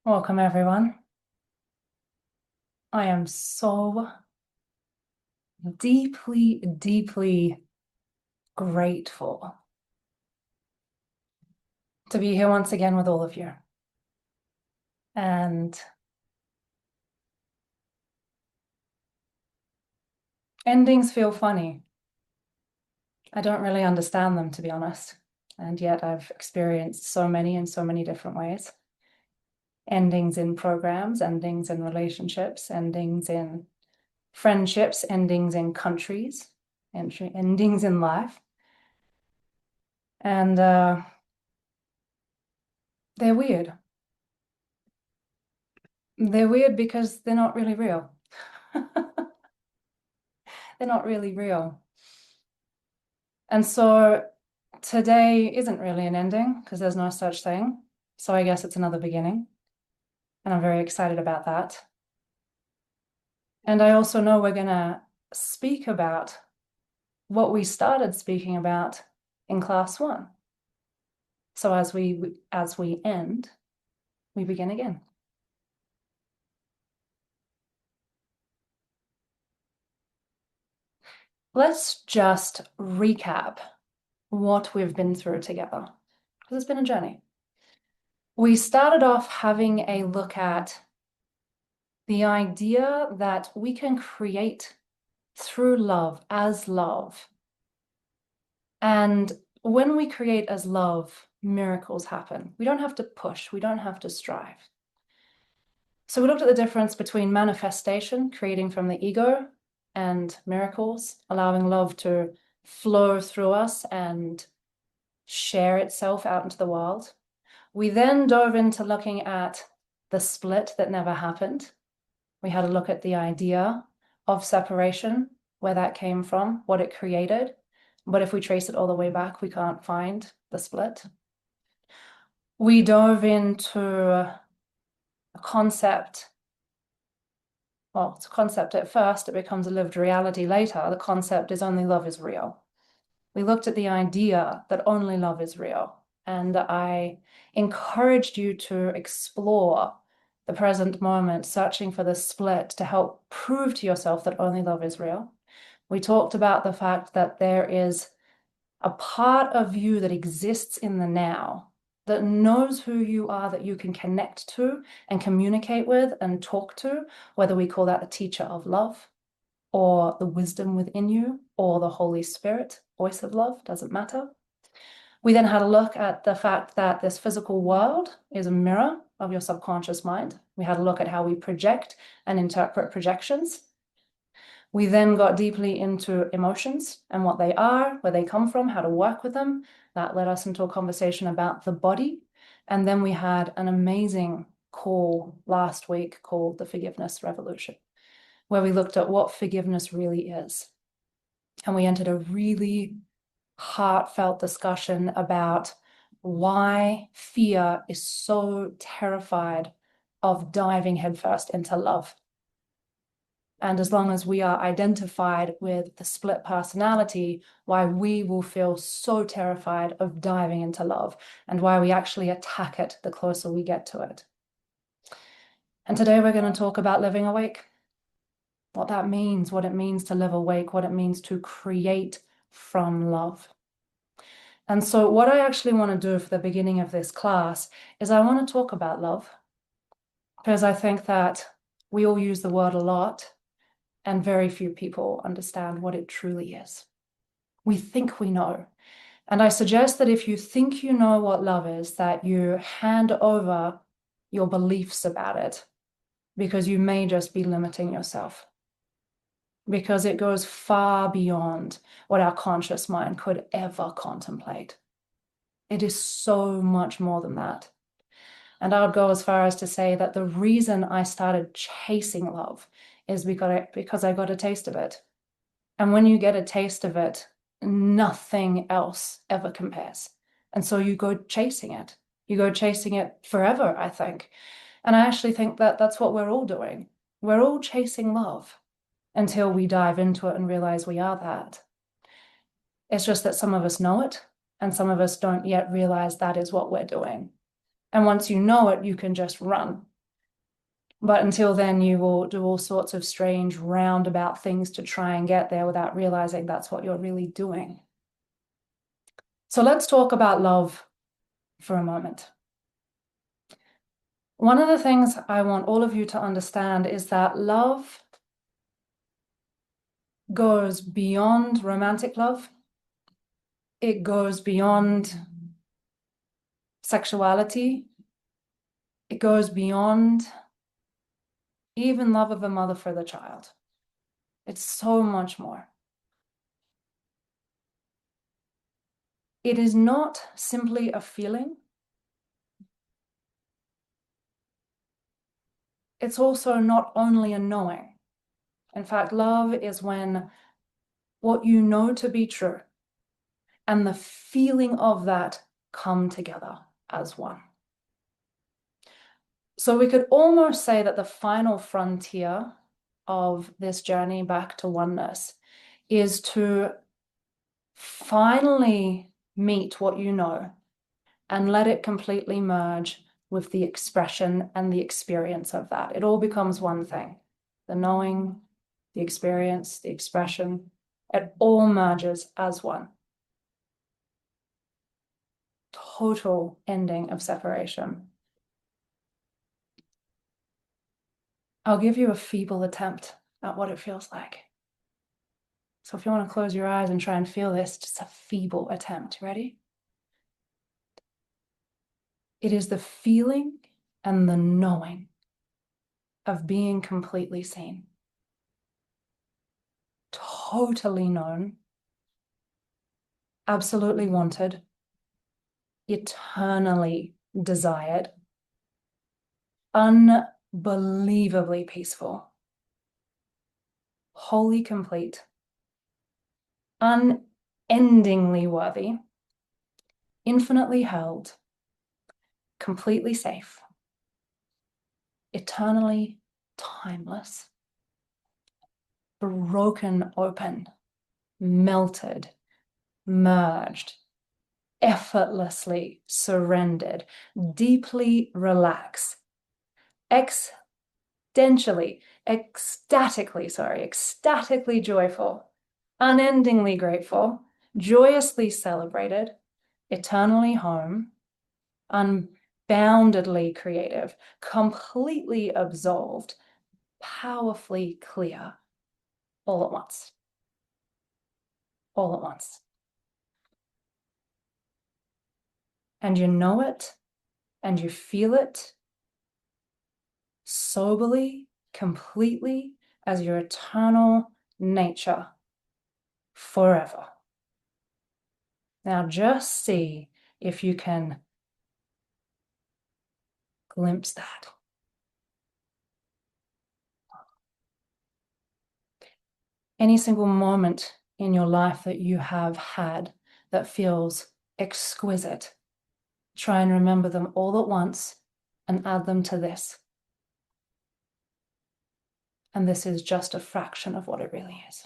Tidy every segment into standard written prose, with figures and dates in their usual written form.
Welcome, everyone. I am so deeply, deeply grateful to be here once again with all of you. And endings feel funny. I don't really understand them, to be honest. And yet I've experienced so many in so many different ways. Endings in programs, endings in relationships, endings in friendships, endings in countries, endings in life. And they're weird. They're weird because they're not really real. They're not really real. And so today isn't really an ending because there's no such thing. So I guess it's another beginning. And I'm very excited about that. And I also know we're going to speak about what we started speaking about in class 1. So as we end, we begin again. Let's just recap what we've been through together, because it's been a journey. We started off having a look at the idea that we can create through love, as love. And when we create as love, miracles happen. We don't have to push, we don't have to strive. So we looked at the difference between manifestation, creating from the ego, and miracles, allowing love to flow through us and share itself out into the world. We then dove into looking at the split that never happened. We had a look at the idea of separation, where that came from, what it created. But if we trace it all the way back, we can't find the split. We dove into a concept. Well, it's a concept at first, it becomes a lived reality later. The concept is only love is real. We looked at the idea that only love is real. And I encouraged you to explore the present moment, searching for the split to help prove to yourself that only love is real. We talked about the fact that there is a part of you that exists in the now, that knows who you are, that you can connect to and communicate with and talk to, whether we call that the teacher of love or the wisdom within you or the Holy Spirit, voice of love, doesn't matter. We then had a look at the fact that this physical world is a mirror of your subconscious mind. We had a look at how we project and interpret projections. We then got deeply into emotions and what they are, where they come from, how to work with them. That led us into a conversation about the body. And then we had an amazing call last week called the Forgiveness Revolution, where we looked at what forgiveness really is. And we entered a really heartfelt discussion about why fear is so terrified of diving headfirst into love. And as long as we are identified with the split personality, why we will feel so terrified of diving into love and why we actually attack it the closer we get to it. And today we're going to talk about living awake, what that means, what it means to live awake, what it means to create from love. And so what I actually want to do for the beginning of this class is I want to talk about love, because I think that we all use the word a lot and very few people understand what it truly is. We think we know. And I suggest that if you think you know what love is, that you hand over your beliefs about it, because you may just be limiting yourself. Because it goes far beyond what our conscious mind could ever contemplate. It is so much more than that. And I would go as far as to say that the reason I started chasing love is because I got a taste of it. And when you get a taste of it, nothing else ever compares. And so you go chasing it. You go chasing it forever, I think. And I actually think that that's what we're all doing. We're all chasing love until we dive into it and realize we are that. It's just that some of us know it and some of us don't yet realize that is what we're doing. And once you know it, you can just run But until then, you will do all sorts of strange roundabout things to try and get there without realizing that's what you're really doing. So let's talk about love for a moment. One of the things I want all of you to understand is that love goes beyond romantic love. It goes beyond sexuality. It goes beyond even love of a mother for the child. It's so much more. It is not simply a feeling. It's also not only a knowing. In fact, love is when what you know to be true and the feeling of that come together as one. So we could almost say that the final frontier of this journey back to oneness is to finally meet what you know and let it completely merge with the expression and the experience of that. It all becomes one thing. The knowing, the experience, the expression, it all merges as one. Total ending of separation. I'll give you a feeble attempt at what it feels like. So if you want to close your eyes and try and feel this, just a feeble attempt. Ready? It is the feeling and the knowing of being completely seen. Totally known, absolutely wanted, eternally desired, unbelievably peaceful, wholly complete, unendingly worthy, infinitely held, completely safe, eternally timeless, broken open, melted, merged, effortlessly surrendered, deeply relaxed, ecstatically joyful, unendingly grateful, joyously celebrated, eternally home, unboundedly creative, completely absolved, powerfully clear, all at once. All at once. And you know it, and you feel it soberly, completely, as your eternal nature forever. Now just see if you can glimpse that. Any single moment in your life that you have had that feels exquisite, try and remember them all at once and add them to this. And this is just a fraction of what it really is.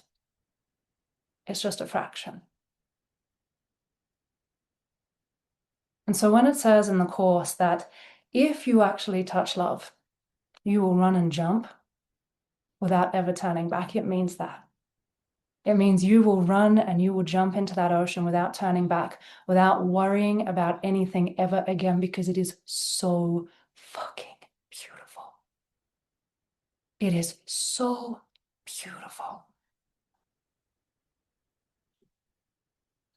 It's just a fraction. And so when it says in the Course that if you actually touch love, you will run and jump without ever turning back, it means that. It means you will run and you will jump into that ocean without turning back, without worrying about anything ever again, because it is so fucking beautiful. It is so beautiful.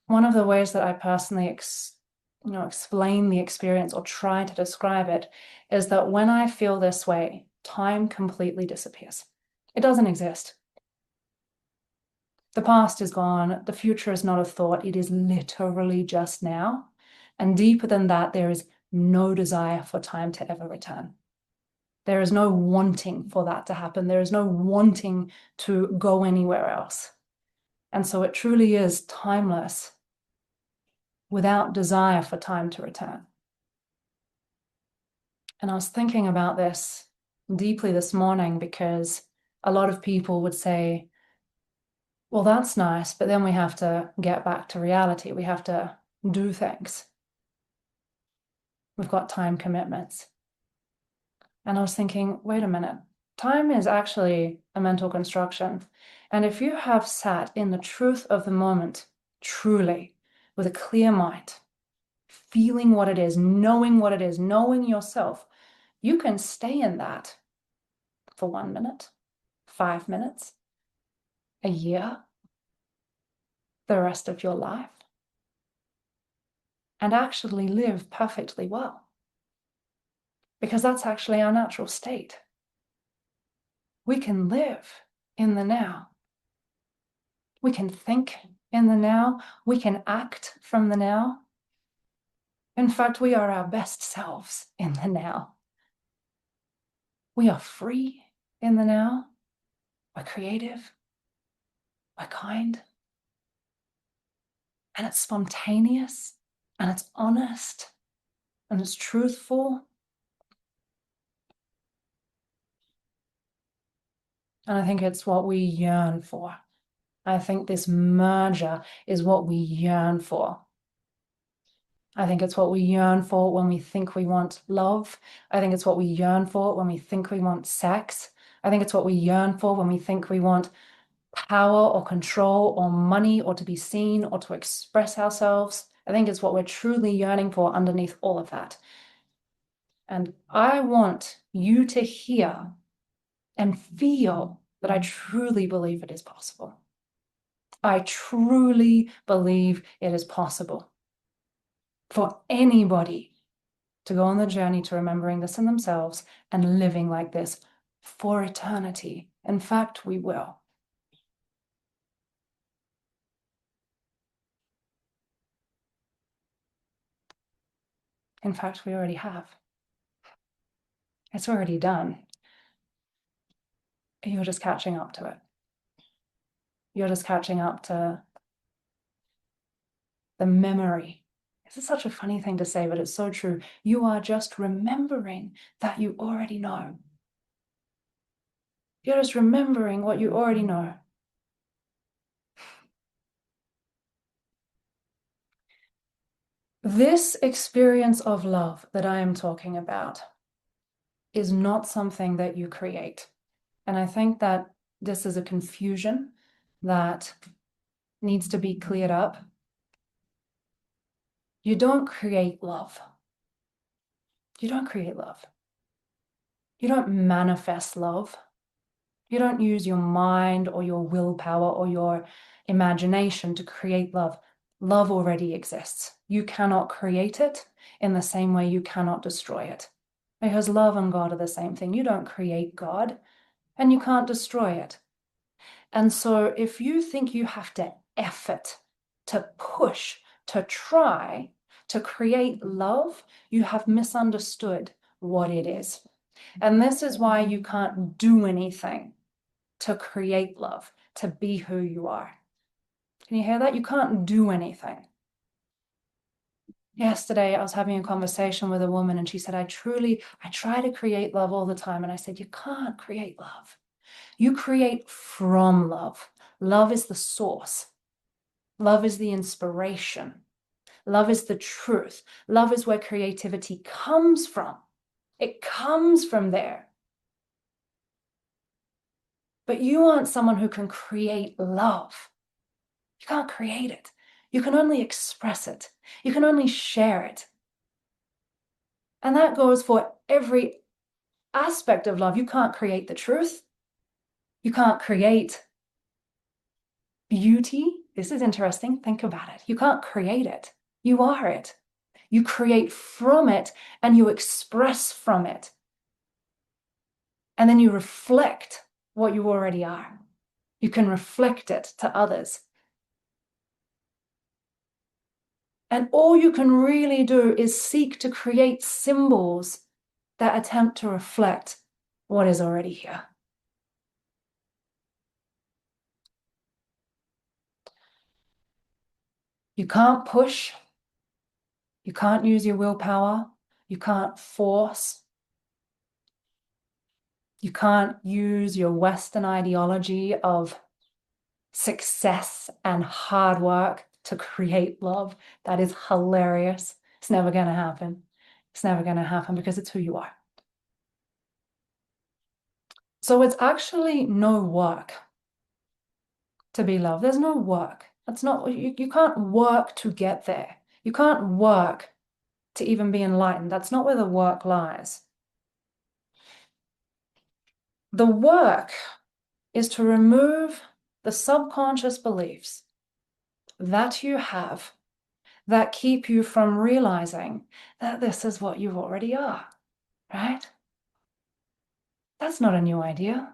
One of the ways that I personally explain the experience or try to describe it is that when I feel this way, time completely disappears. It doesn't exist. The past is gone. The future is not a thought. It is literally just now. And deeper than that, there is no desire for time to ever return. There is no wanting for that to happen. There is no wanting to go anywhere else. And so it truly is timeless without desire for time to return. And I was thinking about this deeply this morning because a lot of people would say, well, that's nice, but then we have to get back to reality. We have to do things. We've got time commitments. And I was thinking, wait a minute, time is actually a mental construction. And if you have sat in the truth of the moment, truly, with a clear mind, feeling what it is, knowing what it is, knowing yourself, you can stay in that for 1 minute, 5 minutes, a year, the rest of your life, and actually live perfectly well. Because that's actually our natural state. We can live in the now. We can think in the now. We can act from the now. In fact, we are our best selves in the now. We are free in the now. We're creative. We're kind. And it's spontaneous. And it's honest. And it's truthful. And I think it's what we yearn for. I think this merger is what we yearn for. I think it's what we yearn for when we think we want love. I think it's what we yearn for when we think we want sex. I think it's what we yearn for when we think we want power or control or money or to be seen or to express ourselves. I think it's what we're truly yearning for underneath all of that. And I want you to hear and feel that I truly believe it is possible. I truly believe it is possible for anybody to go on the journey to remembering this in themselves and living like this for eternity. In fact, we will. In fact, we already have. It's already done. You're just catching up to it. You're just catching up to the memory. This is such a funny thing to say, but it's so true. You are just remembering that you already know. You're just remembering what you already know. This experience of love that I am talking about is not something that you create. And I think that this is a confusion that needs to be cleared up. You don't create love. You don't create love. You don't manifest love. You don't use your mind or your willpower or your imagination to create love. Love already exists. You cannot create it in the same way you cannot destroy it. Because love and God are the same thing. You don't create God and you can't destroy it. And so if you think you have to effort, to push, to try to create love, you have misunderstood what it is. And this is why you can't do anything to create love, to be who you are. Can you hear that? You can't do anything. Yesterday, I was having a conversation with a woman and she said, I try to create love all the time. And I said, you can't create love. You create from love. Love is the source. Love is the inspiration. Love is the truth. Love is where creativity comes from. It comes from there. But you want someone who can create love. You can't create it. You can only express it. You can only share it. And that goes for every aspect of love. You can't create the truth. You can't create beauty. This is interesting. Think about it. You can't create it. You are it. You create from it and you express from it. And then you reflect what you already are. You can reflect it to others. And all you can really do is seek to create symbols that attempt to reflect what is already here. You can't push. You can't use your willpower. You can't force. You can't use your Western ideology of success and hard work to create love. That is hilarious. It's never going to happen. It's never going to happen because it's who you are. So it's actually no work to be loved. There's no work. That's not, you can't work to get there. You can't work to even be enlightened. That's not where the work lies. The work is to remove the subconscious beliefs that you have that keep you from realizing that this is what you already are, right? That's not a new idea.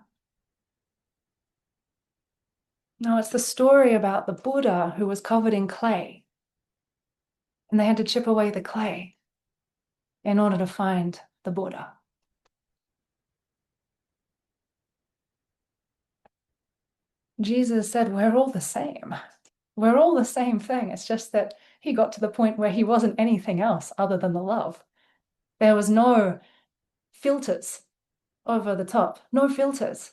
No, it's the story about the Buddha who was covered in clay, and they had to chip away the clay in order to find the Buddha. Jesus said, we're all the same. We're all the same thing. It's just that he got to the point where he wasn't anything else other than the love. There was no filters over the top, no filters.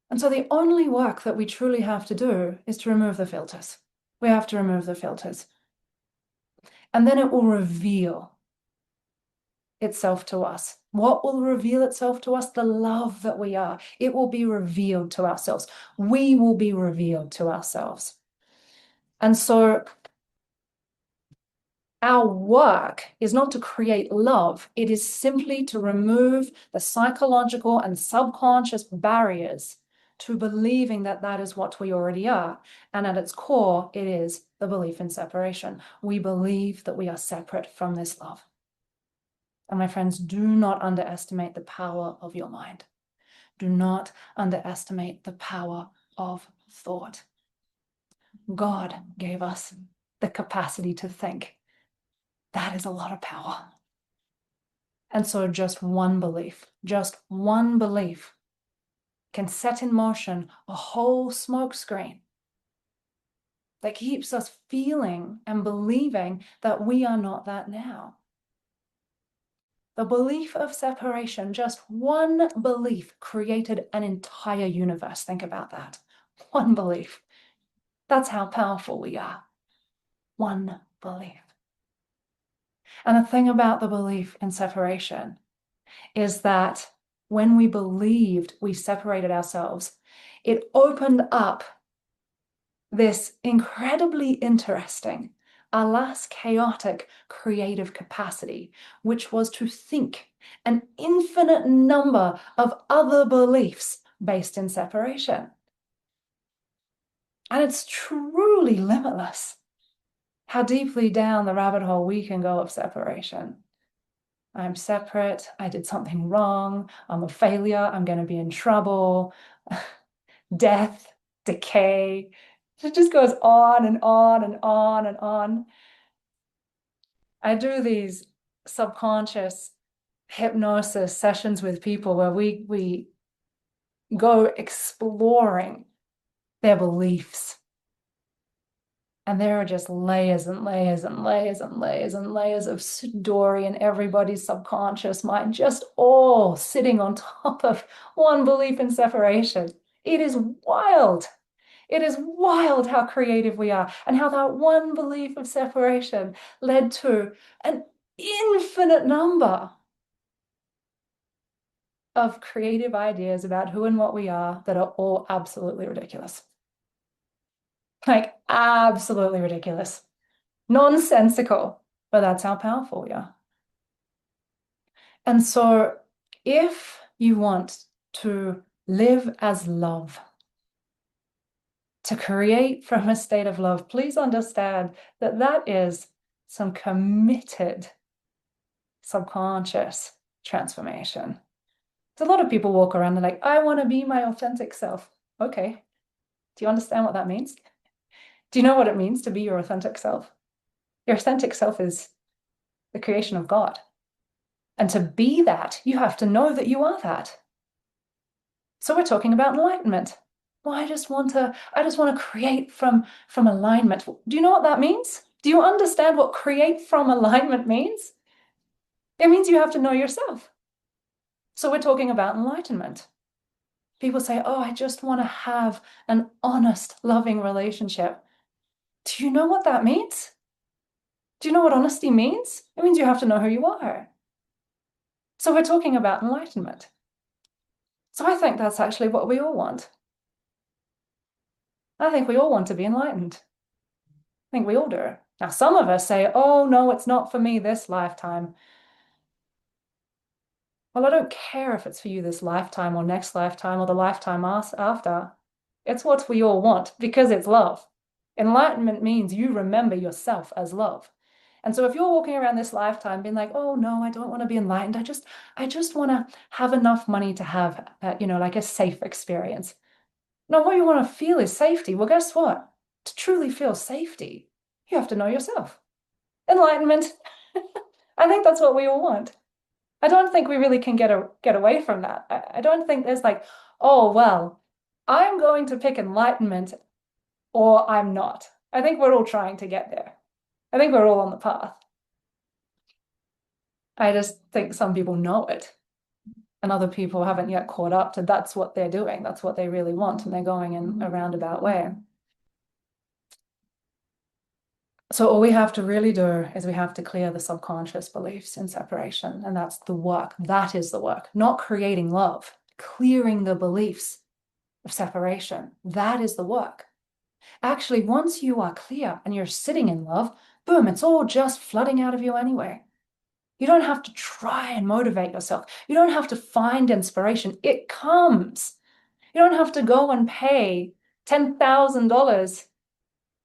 And so the only work that we truly have to do is to remove the filters. We have to remove the filters. And then it will reveal itself to us. What will reveal itself to us? The love that we are. It will be revealed to ourselves. We will be revealed to ourselves. And so our work is not to create love. It is simply to remove the psychological and subconscious barriers to believing that that is what we already are. And at its core, it is the belief in separation. We believe that we are separate from this love. And my friends, do not underestimate the power of your mind. Do not underestimate the power of thought. God gave us the capacity to think. That is a lot of power. And so just one belief can set in motion a whole smoke screen that keeps us feeling and believing that we are not that now. The belief of separation, just one belief, created an entire universe. Think about that. One belief. That's how powerful we are. One belief. And the thing about the belief in separation is that when we believed we separated ourselves, it opened up this incredibly interesting, alas chaotic, creative capacity, which was to think an infinite number of other beliefs based in separation. And it's truly limitless how deeply down the rabbit hole we can go of separation. I'm separate, I did something wrong, I'm a failure, I'm going to be in trouble, death, decay. It just goes on and on and on and on. I do these subconscious hypnosis sessions with people where we go exploring their beliefs. And there are just layers and layers and layers and layers and layers of story in everybody's subconscious mind, just all sitting on top of one belief in separation. It is wild. It is wild how creative we are and how that one belief of separation led to an infinite number of creative ideas about who and what we are that are all absolutely ridiculous. Like, absolutely ridiculous. Nonsensical, but that's how powerful we are. And so if you want to live as love, to create from a state of love, please understand that that is some committed subconscious transformation. So a lot of people walk around and like, I want to be my authentic self. Okay. Do you understand what that means? Do you know what it means to be your authentic self? Your authentic self is the creation of God. And to be that, you have to know that you are that. So we're talking about enlightenment. Well, I just want to create from alignment. Do you know what that means? Do you understand what create from alignment means? It means you have to know yourself. So we're talking about enlightenment. People say, oh, I just want to have an honest, loving relationship. Do you know what that means? Do you know what honesty means? It means you have to know who you are. So we're talking about enlightenment. So I think that's actually what we all want. I think we all want to be enlightened. I think we all do. Now, some of us say, oh, no, it's not for me this lifetime. Well, I don't care if it's for you this lifetime or next lifetime or the lifetime after. It's what we all want because it's love. Enlightenment means you remember yourself as love. And so if you're walking around this lifetime being like, oh no, I don't want to be enlightened. I just want to have enough money to have, like a safe experience. No, what you want to feel is safety. Well, guess what? To truly feel safety, you have to know yourself. Enlightenment. I think that's what we all want. I don't think we really can get away from that. I don't think there's like, oh, well, I'm going to pick enlightenment or I'm not. I think we're all trying to get there. I think we're all on the path. I just think some people know it and other people haven't yet caught up to that's what they're doing. That's what they really want, and they're going in a roundabout way. So all we have to really do is we have to clear the subconscious beliefs in separation, and that's the work. That is the work, not creating love, clearing the beliefs of separation. That is the work. Actually, once you are clear and you're sitting in love, boom, it's all just flooding out of you anyway. You don't have to try and motivate yourself. You don't have to find inspiration. It comes. You don't have to go and pay $10,000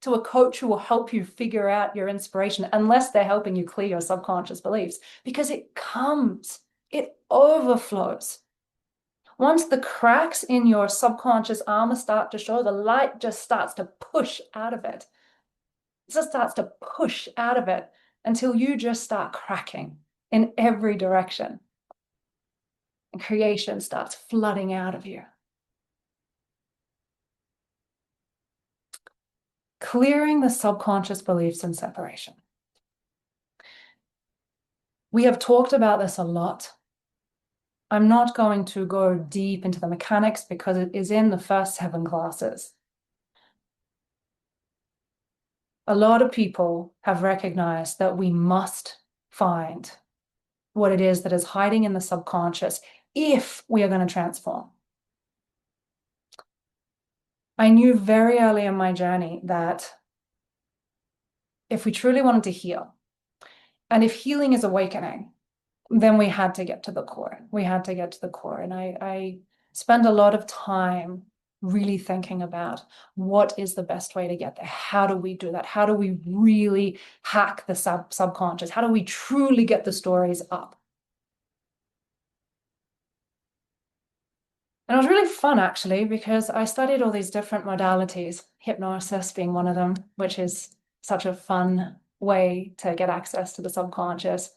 to a coach who will help you figure out your inspiration unless they're helping you clear your subconscious beliefs, because it comes, it overflows. Once the cracks in your subconscious armor start to show, the light just starts to push out of it. It just starts to push out of it until you just start cracking in every direction. And creation starts flooding out of you. Clearing the subconscious beliefs in separation. We have talked about this a lot. I'm not going to go deep into the mechanics because it is in the first 7 classes. A lot of people have recognized that we must find what it is that is hiding in the subconscious if we are going to transform. I knew very early in my journey that if we truly wanted to heal, and if healing is awakening, then we had to get to the core. We had to get to the core. And I spend a lot of time really thinking about what is the best way to get there. How do we do that? How do we really hack the subconscious? How do we truly get the stories up? And it was really fun, actually, because I studied all these different modalities, hypnosis being one of them, which is such a fun way to get access to the subconscious.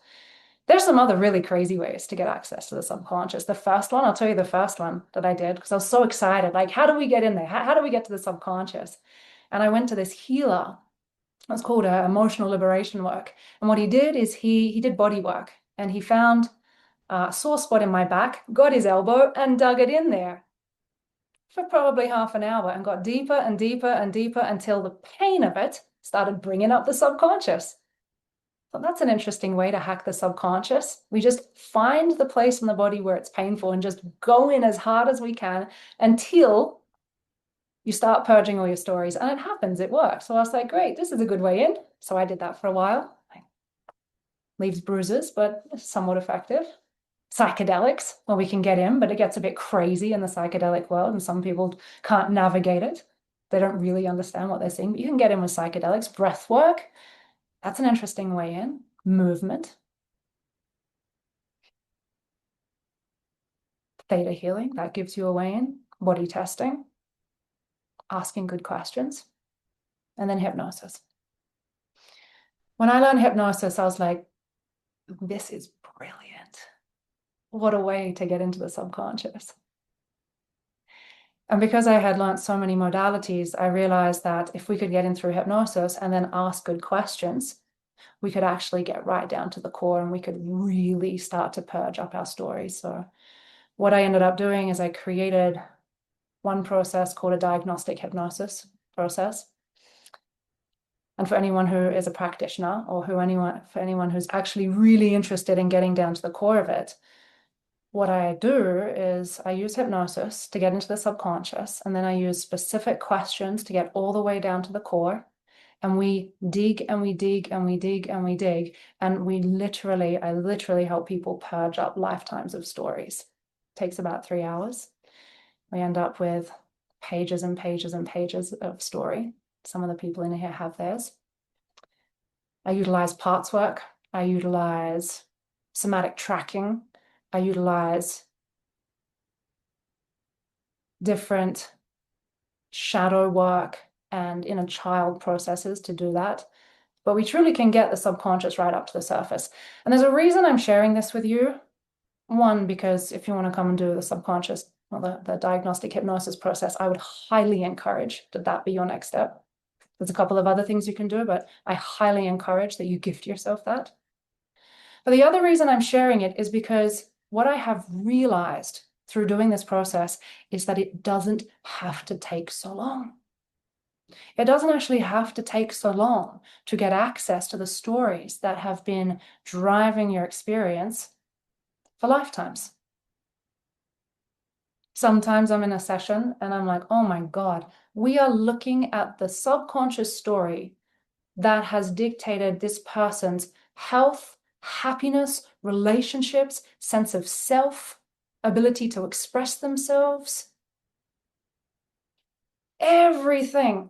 There's some other really crazy ways to get access to the subconscious. The first one, I'll tell you the first one that I did because I was so excited. Like, how do we get in there? How do we get to the subconscious? And I went to this healer. It was called emotional liberation work. And what he did is he did body work, and he found a sore spot in my back, got his elbow and dug it in there for probably half an hour and got deeper and deeper and deeper until the pain of it started bringing up the subconscious. So that's an interesting way to hack the subconscious. We just find the place in the body where it's painful and just go in as hard as we can until you start purging all your stories. And it happens, it works. So I was like, great, this is a good way in. So I did that for a while. Leaves bruises, but somewhat effective. Psychedelics, well, we can get in, but it gets a bit crazy in the psychedelic world, and some people can't navigate it. They don't really understand what they're seeing, but you can get in with psychedelics. Breath work, that's an interesting way in. Movement. Theta healing, that gives you a way in. Body testing. Asking good questions. And then hypnosis. When I learned hypnosis, I was like, this is brilliant. What a way to get into the subconscious. And because I had learned so many modalities, I realized that if we could get in through hypnosis and then ask good questions, we could actually get right down to the core and we could really start to purge up our stories. So what I ended up doing is I created one process called a diagnostic hypnosis process. And for anyone who is a practitioner or for anyone who's actually really interested in getting down to the core of it, what I do is I use hypnosis to get into the subconscious, and then I use specific questions to get all the way down to the core. And we dig and we dig and we dig and we dig. And I literally help people purge up lifetimes of stories. It takes about 3 hours. We end up with pages and pages and pages of story. Some of the people in here have theirs. I utilize parts work. I utilize somatic tracking. I utilize different shadow work and inner child processes to do that. But we truly can get the subconscious right up to the surface. And there's a reason I'm sharing this with you. One, because if you want to come and do the subconscious, well, the diagnostic hypnosis process, I would highly encourage that be your next step. There's a couple of other things you can do, but I highly encourage that you gift yourself that. But the other reason I'm sharing it is because what I have realized through doing this process is that it doesn't have to take so long. It doesn't actually have to take so long to get access to the stories that have been driving your experience for lifetimes. Sometimes I'm in a session and I'm like, oh my God, we are looking at the subconscious story that has dictated this person's health, happiness, relationships, sense of self, ability to express themselves. Everything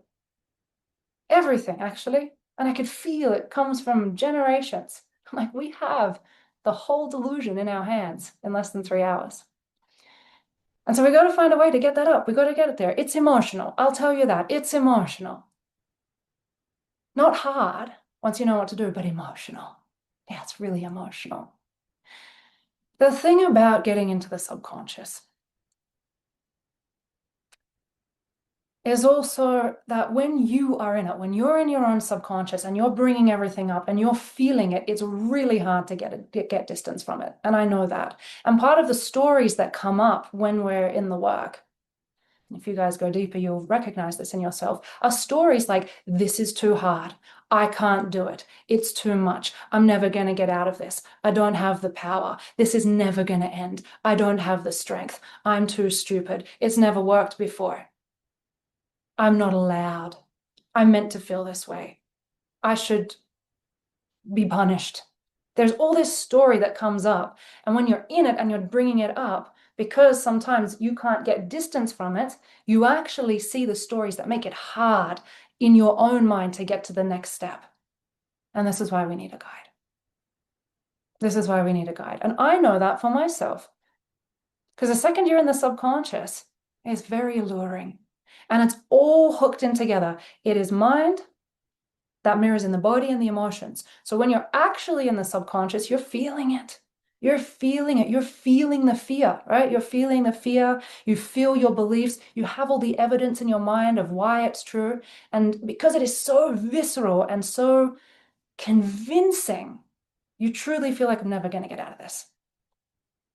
actually. And I could feel it comes from generations. Like we have the whole delusion in our hands in less than 3 hours. And so we got to find a way to get that up. We got to get it there. It's emotional. I'll tell you that. It's emotional. Not hard once you know what to do, but emotional. Yeah, it's really emotional. The thing about getting into the subconscious is also that when you are in it, when you're in your own subconscious and you're bringing everything up and you're feeling it, it's really hard to get distance from it. And I know that. And part of the stories that come up when we're in the work, if you guys go deeper, you'll recognize this in yourself, are stories like, this is too hard. I can't do it. It's too much. I'm never going to get out of this. I don't have the power. This is never going to end. I don't have the strength. I'm too stupid. It's never worked before. I'm not allowed. I'm meant to feel this way. I should be punished. There's all this story that comes up. And when you're in it and you're bringing it up, because sometimes you can't get distance from it, you actually see the stories that make it hard in your own mind to get to the next step. And this is why we need a guide. This is why we need a guide. And I know that for myself. Because the second you're in the subconscious, it's very alluring. And it's all hooked in together. It is mind that mirrors in the body and the emotions. So when you're actually in the subconscious, you're feeling it. You're feeling it. You're feeling the fear, right? You're feeling the fear. You feel your beliefs. You have all the evidence in your mind of why it's true. And because it is so visceral and so convincing, you truly feel like I'm never going to get out of this.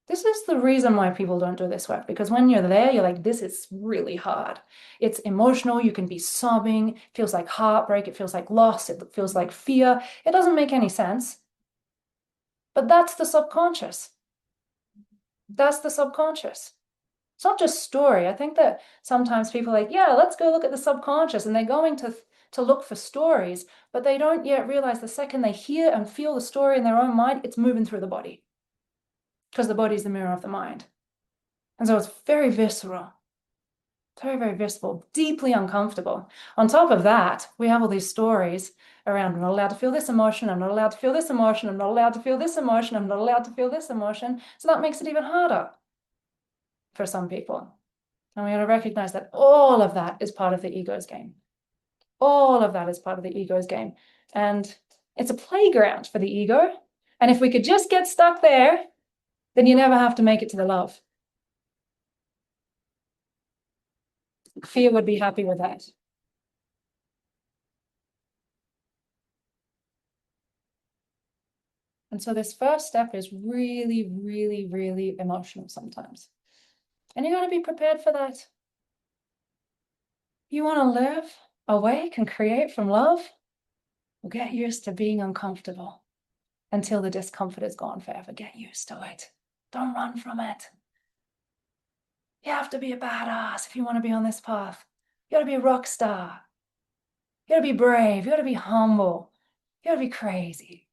This is the reason why people don't do this work, because when you're there, you're like, this is really hard. It's emotional. You can be sobbing. It feels like heartbreak. It feels like loss. It feels like fear. It doesn't make any sense. But that's the subconscious. That's the subconscious. It's not just story. I think that sometimes people are like, yeah, let's go look at the subconscious. And they're going to look for stories, but they don't yet realize the second they hear and feel the story in their own mind, it's moving through the body. Because the body is the mirror of the mind. And so it's very visceral. Very, very visible, deeply uncomfortable. On top of that, we have all these stories around, I'm not allowed to feel this emotion, I'm not allowed to feel this emotion, I'm not allowed to feel this emotion, I'm not allowed to feel this emotion. So that makes it even harder for some people. And we got to recognize that all of that is part of the ego's game. All of that is part of the ego's game. And it's a playground for the ego. And if we could just get stuck there, then you never have to make it to the love. Fear would be happy with that. And so this first step is really, really, really emotional sometimes. And you got to be prepared for that. You want to live awake and create from love? Well, get used to being uncomfortable until the discomfort is gone forever. Get used to it. Don't run from it. You have to be a badass if you want to be on this path. You got to be a rock star. You got to be brave. You got to be humble. You got to be crazy.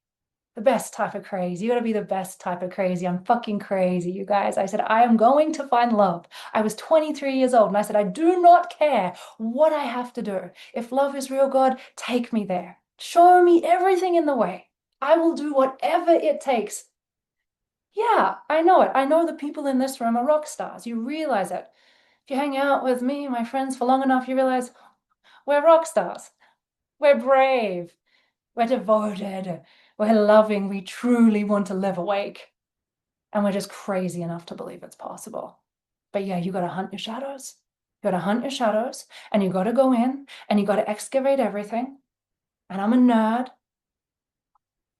The best type of crazy. You got to be the best type of crazy. I'm fucking crazy, you guys. I said, I am going to find love. I was 23 years old and I said, I do not care what I have to do. If love is real, God, take me there. Show me everything in the way. I will do whatever it takes. Yeah, I know it. I know the people in this room are rock stars. You realize it. If you hang out with me and my friends for long enough, you realize we're rock stars. We're brave. We're devoted. We're loving. We truly want to live awake. And we're just crazy enough to believe it's possible. But yeah, you got to hunt your shadows. You got to hunt your shadows and you got to go in and you got to excavate everything. And I'm a nerd.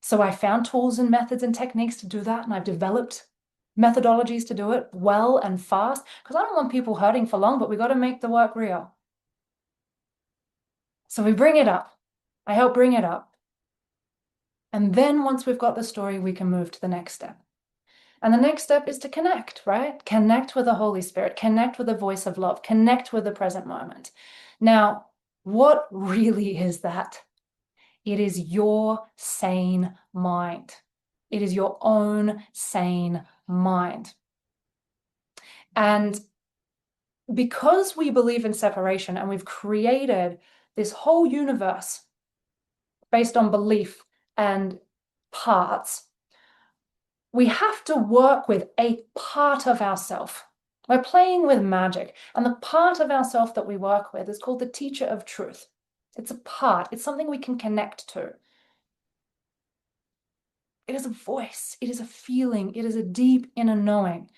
So I found tools and methods and techniques to do that. And I've developed methodologies to do it well and fast because I don't want people hurting for long, but we got to make the work real. So we bring it up. I help bring it up. And then once we've got the story, we can move to the next step. And the next step is to connect, right? Connect with the Holy Spirit, connect with the voice of love, connect with the present moment. Now, what really is that? It is your sane mind. It is your own sane mind. And because we believe in separation and we've created this whole universe based on belief and parts, we have to work with a part of ourself. We're playing with magic. And the part of ourself that we work with is called the teacher of truth. It's a part. It's something we can connect to. It is a voice. It is a feeling. It is a deep inner knowing.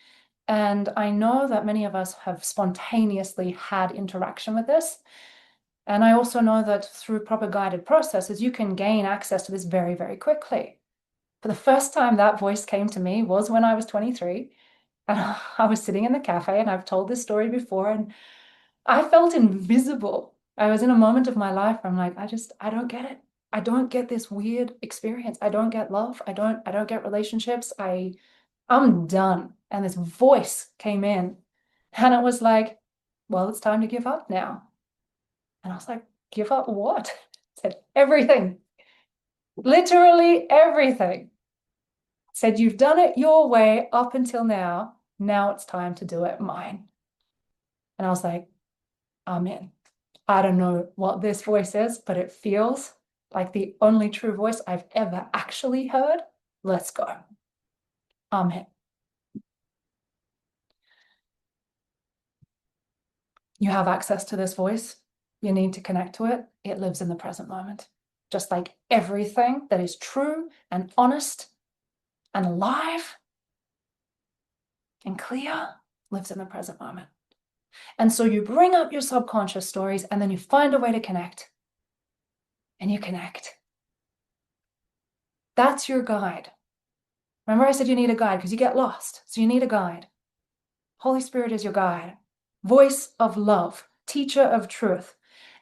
And I know that many of us have spontaneously had interaction with this. And I also know that through proper guided processes, you can gain access to this very, very quickly. For the first time that voice came to me was when I was 23. And I was sitting in the cafe, and I've told this story before, and I felt invisible. I was in a moment of my life where I'm like, I don't get it. I don't get this weird experience. I don't get love. I don't get relationships. I'm done. And this voice came in, and it was like, well, it's time to give up now. And I was like, give up what? It said everything, literally everything. It said, you've done it your way up until now. Now it's time to do it mine. And I was like, I'm in. I don't know what this voice is, but it feels like the only true voice I've ever actually heard. Let's go. I'm in. You have access to this voice. You need to connect to it. It lives in the present moment. Just like everything that is true and honest and alive and clear lives in the present moment. And so you bring up your subconscious stories and then you find a way to connect. And you connect. That's your guide. Remember I said you need a guide because you get lost. So you need a guide. Holy Spirit is your guide. Voice of love, teacher of truth.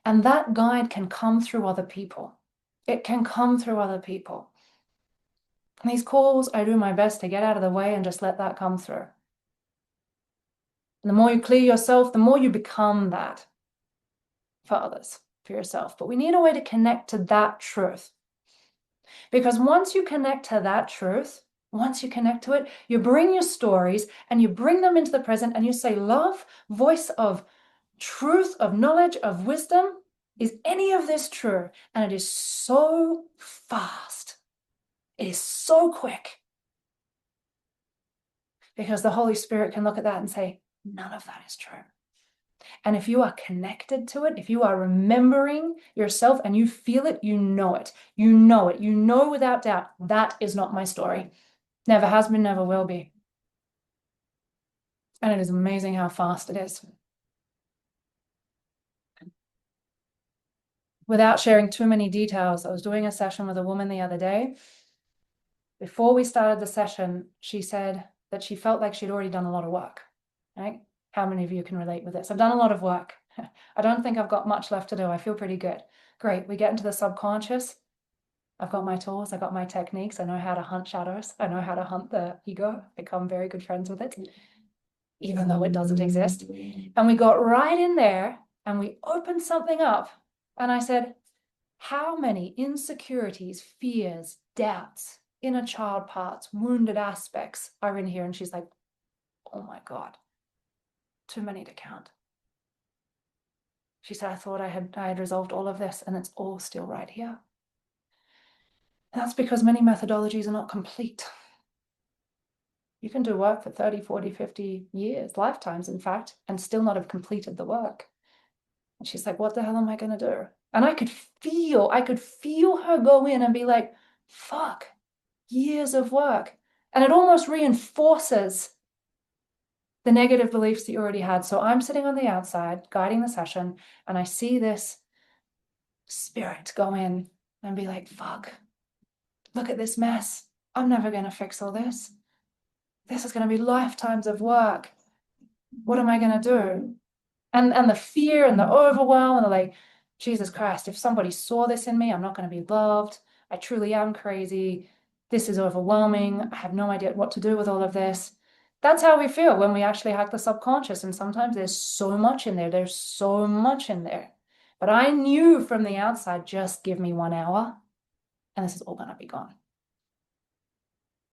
And that guide can come through other people. It can come through other people. And these calls, I do my best to get out of the way and just let that come through. And the more you clear yourself, the more you become that for others, for yourself. But we need a way to connect to that truth. Because once you connect to that truth, once you connect to it, you bring your stories and you bring them into the present and you say, love, voice of truth, of knowledge, of wisdom, is any of this true? And it is so fast. It is so quick. Because the Holy Spirit can look at that and say, none of that is true. And if you are connected to it, if you are remembering yourself and you feel it, you know it. You know it. You know without doubt, that is not my story. Never has been, never will be. And it is amazing how fast it is. Without sharing too many details, I was doing a session with a woman the other day. Before we started the session, she said that she felt like she'd already done a lot of work, right? How many of you can relate with this? I've done a lot of work. I don't think I've got much left to do. I feel pretty good. Great. We get into the subconscious. I've got my tools, I got my techniques, I know how to hunt shadows, I know how to hunt the ego, become very good friends with it, even though it doesn't exist. And we got right in there and we opened something up. And I said, how many insecurities, fears, doubts, inner child parts, wounded aspects are in here? And she's like, oh my God, too many to count. She said, I thought I had resolved all of this, and it's all still right here. And that's because many methodologies are not complete. You can do work for 30, 40, 50 years, lifetimes, in fact, and still not have completed the work. And she's like, what the hell am I going to do? And I could feel her go in and be like, fuck, years of work. And it almost reinforces the negative beliefs that you already had. So I'm sitting on the outside guiding the session, and I see this spirit go in and be like, fuck, look at this mess. I'm never going to fix all this. This is going to be lifetimes of work. What am I going to do? And the fear and the overwhelm and the like, Jesus Christ, if somebody saw this in me, I'm not going to be loved. I truly am crazy. This is overwhelming. I have no idea what to do with all of this. That's how we feel when we actually hack the subconscious. And sometimes there's so much in there. There's so much in there. But I knew from the outside, just give me 1 hour and this is all going to be gone.